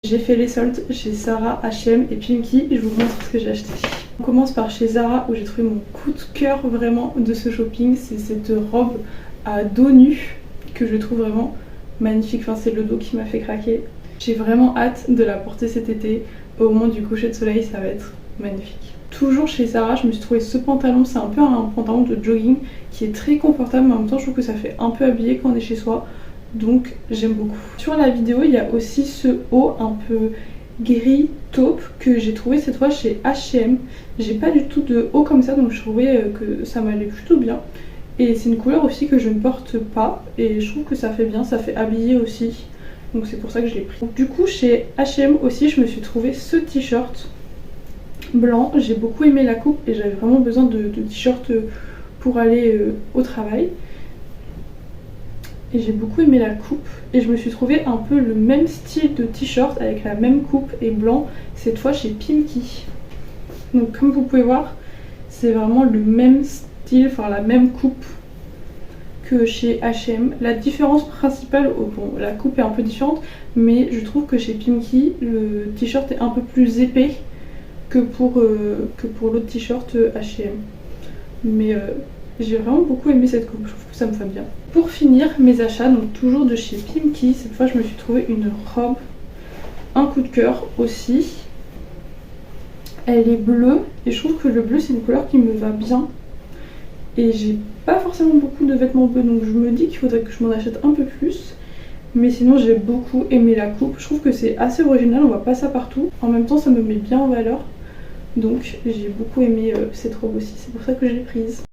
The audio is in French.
J'ai fait les soldes chez Zara, H&M et Pimkie et je vous montre ce que j'ai acheté. On commence par chez Zara où j'ai trouvé mon coup de cœur vraiment de ce shopping. C'est cette robe à dos nu que je trouve vraiment magnifique. Enfin, c'est le dos qui m'a fait craquer. J'ai vraiment hâte de la porter cet été. Au moment du coucher de soleil, ça va être magnifique. Toujours chez Zara, je me suis trouvé ce pantalon. C'est un peu un pantalon de jogging qui est très confortable, mais en même temps je trouve que ça fait un peu habillé quand on est chez soi. Donc j'aime beaucoup. Sur la vidéo, il y a aussi ce haut un peu gris taupe que j'ai trouvé cette fois chez H&M. J'ai pas du tout de haut comme ça, donc je trouvais que ça m'allait plutôt bien. Et c'est une couleur aussi que je ne porte pas et je trouve que ça fait bien, ça fait habiller aussi. Donc c'est pour ça que je l'ai pris. Donc, du coup chez H&M aussi je me suis trouvé ce t-shirt blanc. J'ai beaucoup aimé la coupe et j'avais vraiment besoin de t-shirt pour aller au travail. Et j'ai beaucoup aimé la coupe et je me suis trouvé un peu le même style de t-shirt avec la même coupe et blanc cette fois chez Pimkie. Donc comme vous pouvez voir c'est vraiment le même style, enfin la même coupe que chez H&M. La différence principale, bon la coupe est un peu différente mais je trouve que chez Pimkie le t-shirt est un peu plus épais que pour l'autre t-shirt H&M. Mais j'ai vraiment beaucoup aimé cette coupe, je trouve que ça me va bien. Pour finir mes achats, donc toujours de chez Pimkie, cette fois je me suis trouvé une robe, un coup de cœur aussi. Elle est bleue et je trouve que le bleu c'est une couleur qui me va bien. Et j'ai pas forcément beaucoup de vêtements bleus donc je me dis qu'il faudrait que je m'en achète un peu plus. Mais sinon j'ai beaucoup aimé la coupe, je trouve que c'est assez original, on voit pas ça partout. En même temps ça me met bien en valeur. Donc j'ai beaucoup aimé cette robe aussi, c'est pour ça que je l'ai prise.